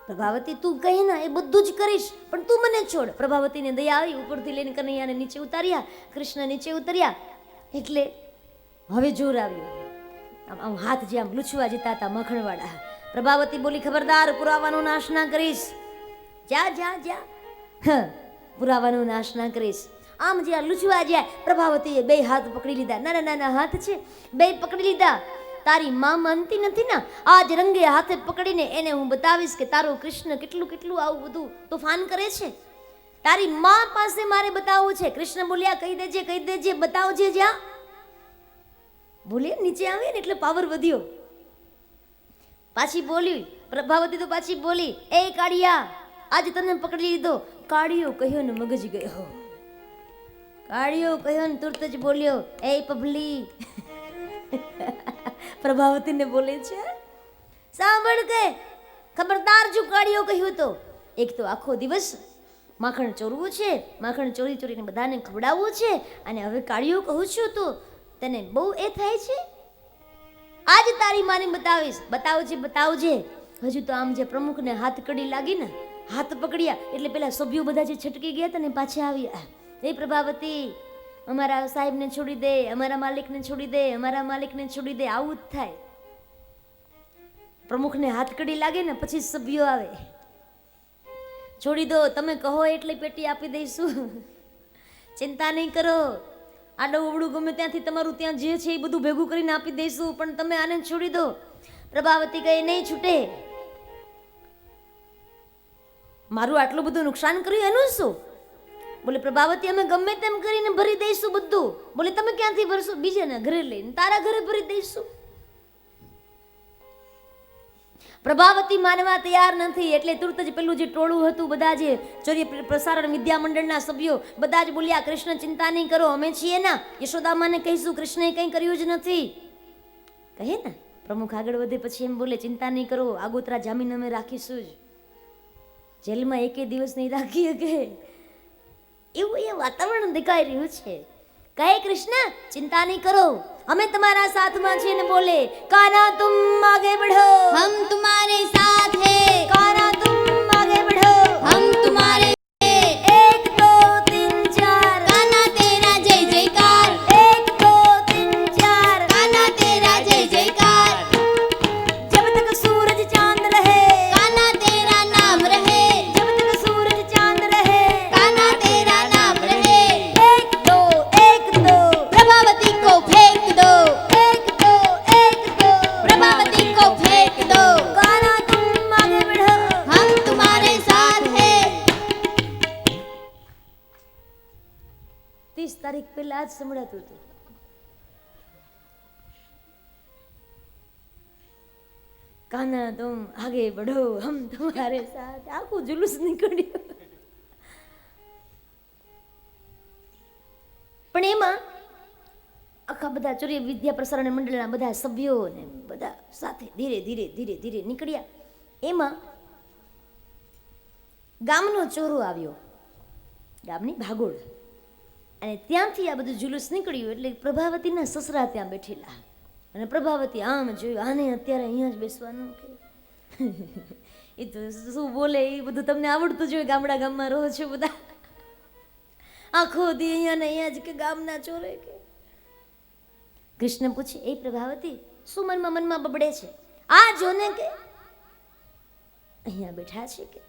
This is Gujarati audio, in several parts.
પ્રભાવતી તું કહે ને એ બધું જ કરીશ, પણ તું મને છોડ. પ્રભાવતીને દયા આવી, ઉપરથી લઈને કનૈયાને નીચે ઉતાર્યા. કૃષ્ણ નીચે ઉતર્યા એટલે હવે જોર આવ્યું. આમ હાથ જે આમ લૂછવા જતા હતા મખણવાળા. પ્રભાવતી બોલી, ખબરદાર, પુરાવાનો નાશ ના કરીશ. જા જા જા, પુરાવાનો નાશ ના કરીશ. આમ જ્યાં લૂછવા જાય, પ્રભાવતીએ બે હાથ પકડી લીધા. નાના નાના હાથ છે, બે પકડી લીધા. તારી માં માનતી નથી ને, આજ રંગે હાથે પકડીને એને હું બતાવીશ કે તારો કૃષ્ણ કેટલું કેટલું આવું બધું તોફાન કરે છે. તારી માં પાસે મારે બતાવવું છે. કૃષ્ણ બોલ્યા, કહી દેજે, બતાવજે. જ્યાં બોલીએ નીચે આવે ને એટલે પાવર વધ્યો. પાછી બોલી પ્રભાવતી, તો પાછી બોલી, એ કાળિયા, આજે તને પકડી લીધો. કાળિયો કહ્યો ને મગજ ગયો. કાળિયો કહ્યો ને તુરત જ બોલ્યો, એ પભલી. પ્રભાવતીને બોલે છે, સાંભળ કે ખબરદાર, જો કાળિયો કહ્યું તો એક તો આખો દિવસ માખણ ચોરવું છે, માખણ ચોરી ચોરીને બધાને ખવડાવવું છે, અને હવે કાળિયો કહું છું તો તને બહુ એ થાય છે. આજ તારી માને બતાવીશ. બતાવજે. હજુ તો આમ જે પ્રમુખને હાથ કડી લાગી ને, હાથ પકડ્યા એટલે પેલા સભ્યો બધા જે છટકી ગયા હતા ને પાછા આવ્યા. એ પ્રભાવતી, અમારા સાહેબને છોડી દે, અમારા માલિકને છોડી દે, અમારા માલિકને છોડી દે. આવું જ થાય. પ્રમુખને હાથ કડી લાગે ને પછી સભ્યો આવે. છોડી દો, તમે કહો એટલે પેટી આપી દઈશું. ચિંતા નહીં કરો, આડું અવળું ગમે ત્યાંથી તમારું ત્યાં જે છે એ બધું ભેગું કરીને આપી દઈશું, પણ તમે આને છોડી દો. પ્રભાવતી કહે, નહીં છૂટે. મારું આટલું બધું નુકસાન કર્યું એનું શું? બોલે પ્રભાવતી, અમે ગમે તેમ કરીને ભરી દઈશું બધું. બોલે તમે ક્યાંથી ભરશો? બીજાના ઘરે લઈને તારા ઘરે ભરી દઈશું. પ્રભાવતી માનવા તૈયાર નથી. એટલે તુરત જ પેલું જે ટોળું હતું, બધા જે ચોર્ય પ્રસારણ વિદ્યા મંડળના સભ્યો બધા જ બોલ્યા, કૃષ્ણ ચિંતા નહીં કરો, અમે છીએ ને, યશોદામાને કહીશું, કૃષ્ણએ કંઈ કર્યું જ નથી. કહે ને પ્રમુખ આગળ વધે પછી એમ બોલે, ચિંતા નહીં કરો, આગોતરા જામીન અમે રાખીશું જ, જેલમાં એકે દિવસ નહીં રાખી શકે. એવું એ વાતાવરણ દેખાઈ રહ્યું છે. કહે કૃષ્ણ ચિંતા નહીં કરો, અમે તમારા સાથમાં છીએ ને બોલે, કાના તુમ આગે બઢો, हम तुम्हारे साथ हैं, काना तुम आगे बढ़ो, हम तुम्हारे, एक दो तीन चार, कान्हा तेरा जय जयकार, एक दो तीन चार, कान्हा तेरा जय जयकार, जब तक सूरज चांद रहे, कान्हा तेरा नाम रहे, जब तक सूरज चांद रहे, कान्हा तेरा नाम रहे, एक दो प्रभावती को फेंक दो, एक दो प्रभावती को फेंक दो, काना तुम आगे बढ़ो, हम तुम्हारे साथ हैं. 30 તારીખ પહેલા જ સંભળાતું હતું. કાના તુમ આગે બઢો, હમ તમારે સાથ. આખું જુલુસ નીકળ્યું. પણ એમાં આખા બધા ચોર્ય વિદ્યા પ્રસારણ મંડળના બધા સભ્યો ને બધા સાથે ધીરે ધીરે ધીરે ધીરે નીકળ્યા. એમાં ગામનો ચોરો આવ્યો, ગામની ભાગોળ, અને ત્યાંથી આ બધું જુલુસ નીકળ્યું. એટલે પ્રભાવતીના સસરા ત્યાં બેઠેલા, અને પ્રભાવતી આમ જોયું, આને અત્યારે અહીંયા જ બેસવાનું કે એ તો શું બોલે એ બધું તમને આવડતું જ હોય, ગામડા ગામમાં રહો છો બધા. આખો દી અહીંયા ને અહીંયા જ કે ગામના ચોરે કે. કૃષ્ણ પૂછે, એ પ્રભાવતી શું મનમાં બબડે છે? આ જોને કે અહીંયા બેઠા છે કે.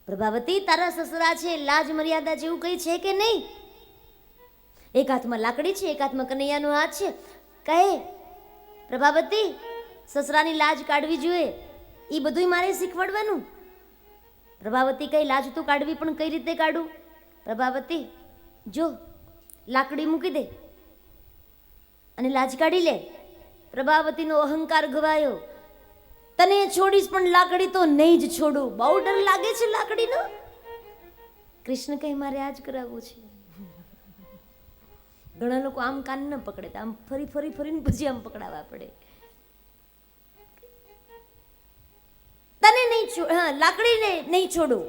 પ્રભાવતી તારા સસરા છે, લાજ મર્યાદા જેવું કઈ છે કે નહીં? એક હાથમાં લાકડી છે, એક હાથમાં કનૈયાનો હાથ છે. કહે પ્રભાવતી સસરાની લાજ કાઢવી જોઈએ, એ બધું મારે શીખવાડવાનું. પ્રભાવતી કઈ લાજ તો કાઢવી, પણ કઈ રીતે કાઢું? પ્રભાવતી જો લાકડી મૂકી દે અને લાજ કાઢી લે. પ્રભાવતીનો અહંકાર ગવાયો. તને છોડીશ પણ લાકડી તો નહીં જ છોડું. બહુ ડર લાગે છે લાકડીનો. કૃષ્ણ કહે મારે આજ કરાવવું છે. ઘણા લોકો આમ કાન ન પકડે, આમ ફરી ફરી ફરીને પછી આમ પકડાવવા પડે. તને નહીં લાકડીને નહીં છોડું.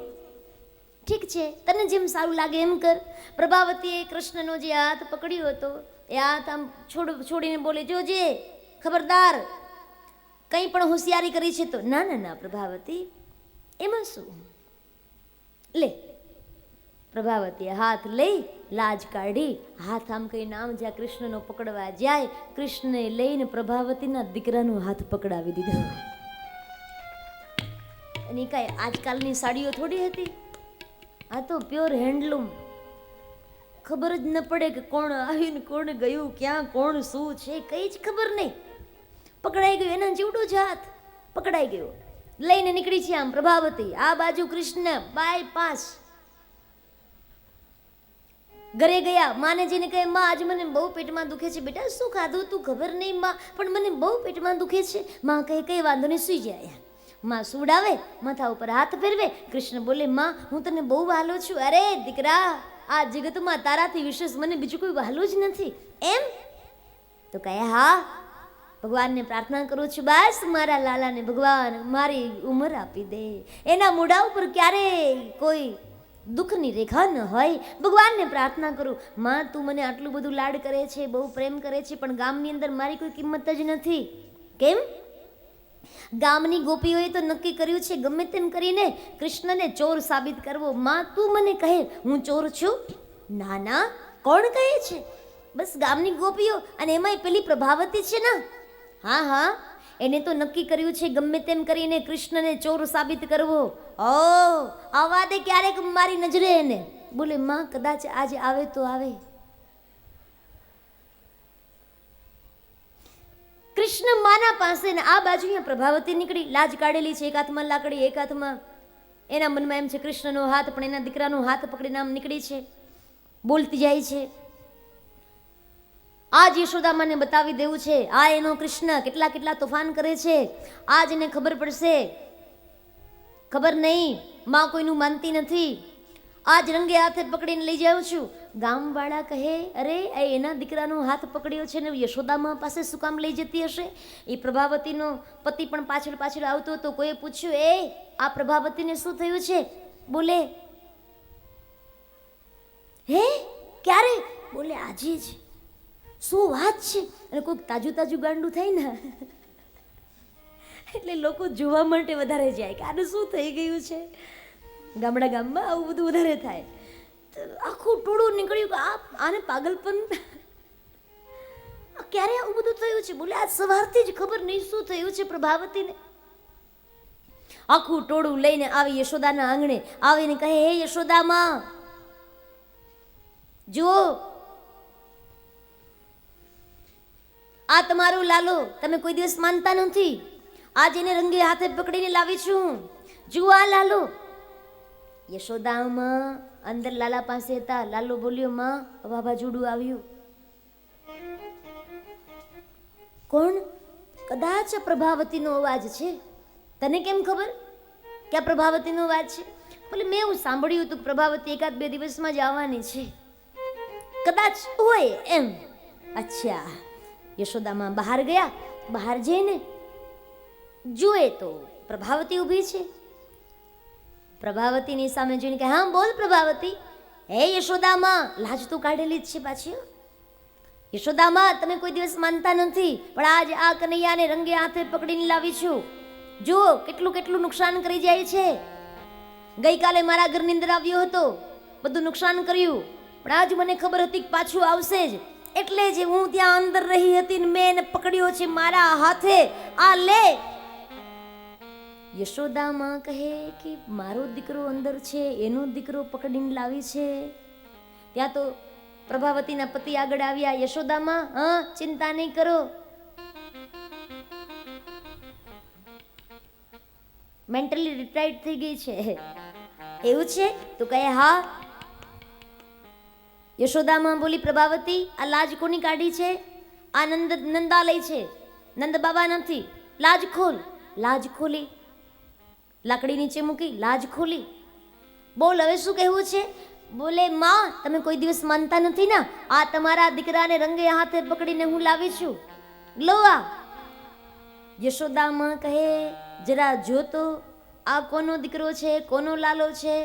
ઠીક છે, તને જેમ સારું લાગે એમ કર. પ્રભાવતીએ કૃષ્ણનો જે હાથ પકડ્યો હતો એ હાથ આમ છોડીને બોલે, જોજે ખબરદાર, કંઈ પણ હોશિયારી કરી છે તો ના ના ના પ્રભાવતી, એમાં શું? લે પ્રભાવતીએ હાથ લઈ લાજ કાઢી, હાથ આમ કઈ નામ જ્યાં કૃષ્ણનો પકડવા જાય, કૃષ્ણને લઈને પ્રભાવતીના દીકરાનો હાથ પકડાવી દીધો. અને કાંઈ આજકાલની સાડીઓ થોડી હતી, આ તો પ્યોર હેન્ડલૂમ. ખબર જ ન પડે કે કોણ આવીને કોણ ગયું, ક્યાં કોણ શું છે, કઈ જ ખબર નહીં. પકડાઈ ગયું, એના જેવડો જ હાથ પકડાઈ ગયો. લઈને નીકળી છે આમ પ્રભાવતી, આ બાજુ કૃષ્ણ બાયપાસ. ઘરે ગયા, માને જઈને કહે માં આજે મને બહુ પેટમાં દુખે છે. બેટા શું ખાધું તું? ખબર નહીં માં, પણ મને બહુ પેટમાં દુખે છે. માં કહે કઈ વાંધો નહીં, સુઈ જાય. માં સુડાવે, માથા ઉપર હાથ ફેરવે. કૃષ્ણ બોલે માં હું તને બહુ વહાલો છું. અરે દીકરા, આ જગતમાં તારાથી વિશેષ મને બીજું કોઈ વહાલું જ નથી. એમ તો કહે હા, ભગવાનને પ્રાર્થના કરું છું બસ મારા લાલાને ભગવાન મારી ઉંમર આપી દે, એના મોઢા ઉપર ક્યારેય કોઈ દુઃખની રેખા ન હોય. ભગવાનને પ્રાર્થના કરું માં તું મને આટલું બધું લાડ કરે છે, બહુ પ્રેમ કરે છે, પણ ગામની અંદર મારી કોઈ કિંમત જ નથી. કેમ? ગામની ગોપીઓએ તો નક્કી કર્યું છે ગમે તેમ કરીને કૃષ્ણને ચોર સાબિત કરવો. માં તું મને કહે હું ચોર છું? ના ના, કોણ કહે છે? બસ ગામની ગોપીઓ, અને એમાંય પેલી પ્રભાવતી છે ને, હા હા, એને તો નક્કી કર્યું છે ગમે તેમ કરીને કૃષ્ણને ચોર સાબિત કરવો. ઓ આવા દે ક્યારેક મારી નજરે એને. બોલે માં કદાચ આજે આવે તો આવે. કૃષ્ણ માના પાસે ને આ બાજુ અહીંયા પ્રભાવતી નીકળી, લાજ કાઢેલી છે, એક હાથમાં લાકડી એક હાથમાં. એના મનમાં એમ છે કૃષ્ણનો હાથ, પણ એના દીકરાનો હાથ પકડીને આમ નીકળી છે, બોલતી જાય છે આજ યશોદામાને બતાવી દેવું છે આ એનો કૃષ્ણ કેટલા કેટલા તોફાન કરે છે. આજ એને ખબર પડશે. ખબર નહીં માં કોઈનું માનતી નથી. આજ રંગે હાથે પકડીને લઈ જાઉં છું. ગામવાળા કહે અરે એના દીકરાનો હાથ પકડ્યો છે ને યશોદામા પાસે શું કામ લઈ જતી હશે? એ પ્રભાવતીનો પતિ પણ પાછળ પાછળ આવતો હતો. કોઈએ પૂછ્યું એ આ પ્રભાવતીને શું થયું છે? બોલે હે ક્યારે? બોલે આજે જ. શું વાત છે? અને કોઈક તાજું તાજું ગાંડું થાય ને એટલે લોકો જોવા માટે વધારે જાય કે આને શું થઈ ગયું છે. ગામડા ગામમાં આવું બધું વધારે થાય. આખું ટોળું નીકળ્યું કે આને પાગલપન, ક્યારે આવું બધું થયું છે? બોલે આજ સવારથી જ ખબર નહીં શું થયું છે પ્રભાવતીને. આખું ટોળું લઈને આવી યશોદાના આંગણે આવીને કહે હે યશોદામાં જુઓ આ તમારો લાલો, તમે કોઈ દિવસ માનતા નથી. આજ એને રંગે હાથે પકડીને લાવી છું. જુઓ આ લાલો. યશોદામાં અંદર લાલા પાસે હતા. લાલો બોલ્યો માં વાવાઝોડું આવ્યું. કોણ? કદાચ પ્રભાવતીનો અવાજ છે. તને કેમ ખબર કે આ પ્રભાવતીનો અવાજ છે? બોલે મેં એવું સાંભળ્યું હતું કે પ્રભાવતી એકાદ બે દિવસમાં જ આવવાની છે. કદાચ હોય એમ. અચ્છા. યશોદામાં બહાર ગયા. બહાર જઈને જુએ તો પ્રભાવતી ઊભી છે. પ્રભાવતીની સામે જોઈને કે હા બોલ પ્રભાવતી. હે યશોદામાં, લાજ તો કાઢેલી જ છે પાછી. યશોદામાં તમે કોઈ દિવસ માનતા નથી, પણ આજ આ કનૈયાને રંગે હાથે પકડીને લાવી છું. જુઓ કેટલું કેટલું નુકસાન કરી જાય છે. ગઈકાલે મારા ઘરની અંદર આવ્યો હતો, બધું નુકસાન કર્યું, પણ આજ મને ખબર હતી કે પાછું આવશે જ, એટલે જ હું ત્યાં અંદર રહી હતી ને મેં એને પકડ્યો છે મારા હાથે. આ લે. યશોદામાં કહે કે મારો દીકરો અંદર છે, એનો દીકરો પકડીને લાવી છે. ત્યાં તો પ્રભાવતીના પતિ આગળ આવ્યા. યશોદામાં હા ચિંતા નહીં કરો, મેન્ટલી રિટાયર્ડ થઈ ગઈ છે. એવું છે? તો કહે હા. યશોદામાં બોલી પ્રભાવતી આ લાજ કોની કાઢી છે? આ નંદાલય છે, નંદ બાબા નથી. લાજ ખોલ. લાજ ખોલી, લાકડી નીચે મૂકી, લાજ ખોલી. બોલ હવે શું કહેવું છે? બોલે માં તમે કોઈ દિવસ માનતા નથી ને, આ તમારા દીકરાને રંગે હાથે પકડીને હું લાવી છું. લો આ. યશોદામાં કહે જરા જો તો આ કોનો દીકરો છે, કોનો લાલો છે?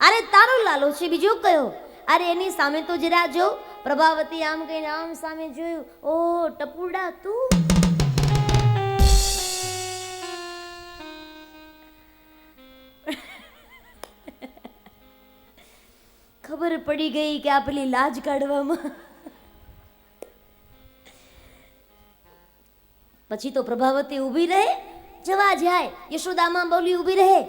અરે તારો લાલો છે, બીજો કયો? અરે એની સામે તો જરા જો. પ્રભાવતી આમ કહીને આમ સામે જોયું. ઓ ટપુડા તું. ખબર પડી ગઈ કે આ પેલી લાજ કાઢવામાં. પછી તો પ્રભાવતી ઊભી રહે, જવા જાય. યશોદામાં બોલી ઊભી રહે.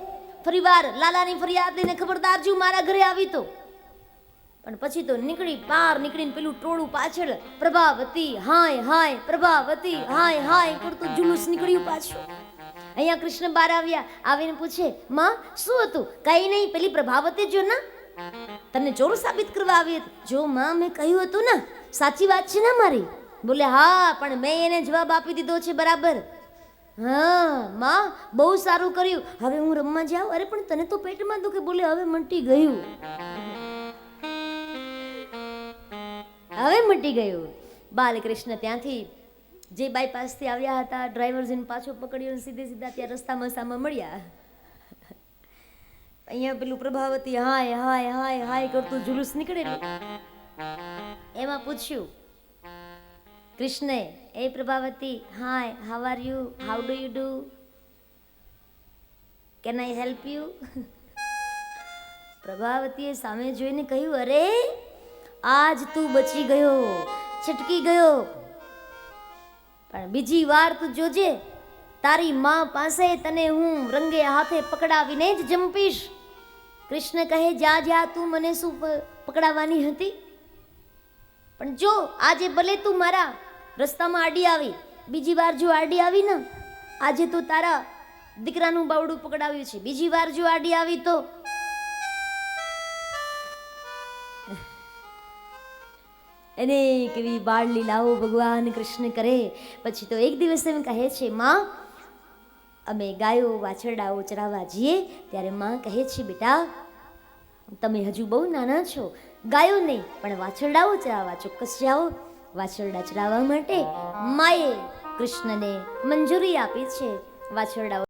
ફરીવાર લાલાની ફરિયાદ લઈને ખબરદારજી મારા ઘરે આવી તો. પણ પછી તો નીકળીને પેલું ટોળું પાછળ પ્રભાવતી હાય હાય, પ્રભાવતી હાય હાય કરતું જુલુસ નીકળ્યું પાછું. અહીંયા કૃષ્ણ બહાર આવ્યા, આવીને પૂછે, માં શું હતું? કઈ નહીં, પેલી પ્રભાવતી જો ના તને ચોર સાબિત કરવા આવી હતી. જો માં મેં કહ્યું હતું ને, સાચી વાત છે ને મારી? બોલે હા, પણ મેં એને જવાબ આપી દીધો છે બરાબર. હા માં, બહુ સારું કર્યું. હવે હું રમવા જાઉં? અરે પણ તને તો પેટમાં દુખે. બોલે હવે મટી ગયું, હવે મટી ગયું. બાલકૃષ્ણ ત્યાંથી જે બાયપાસથી આવ્યા હતા, ડ્રાઈવરજીને પાછો પકડ્યો, સીધા ત્યાં રસ્તામાં સામા મળ્યા. અહીંયા પેલું પ્રભાવતી હાય હાય હાય હાય કરતું જુલુસ નીકળેલું. એમાં પૂછ્યું કૃષ્ણે, એ Prabhavati hi, how are you, how do you do, can I help you? પ્રભાવતીએ સામે જોઈને કહ્યું, અરે આજ તું બચી ગયો, છટકી ગયો, પણ બીજી વાર તું જોજે, તારી માં પાસે તને હું રંગે હાથે પકડાવીને જ જંપીશ. કૃષ્ણ કહે, જા જા, તું મને શું પકડાવાની હતી? પણ જો આજે ભલે તું મારા રસ્તામાં આડી આવી, બીજી વાર જો આડી આવી ને, આજે તો તારા દીકરાનું બાવડું પકડાવ્યું છે, બીજી વાર જો આડી આવી તો એને કેવી બાળ લીલાઓ ભગવાન કૃષ્ણ કરે. પછી તો એક દિવસ એમ કહે છે, માં અમે ગાયો વાછરડાઓ ચરાવવા જઈએ ત્યારે માં કહે છે, બેટા તમે હજુ બહુ નાના છો, ગાયો નહીં પણ વાછરડાઓ ચરાવવા ચોક્કસ જાઓ. વાછરડા ચરાવવા માટે માએ કૃષ્ણને મંજૂરી આપી છે. વાછરડાઓ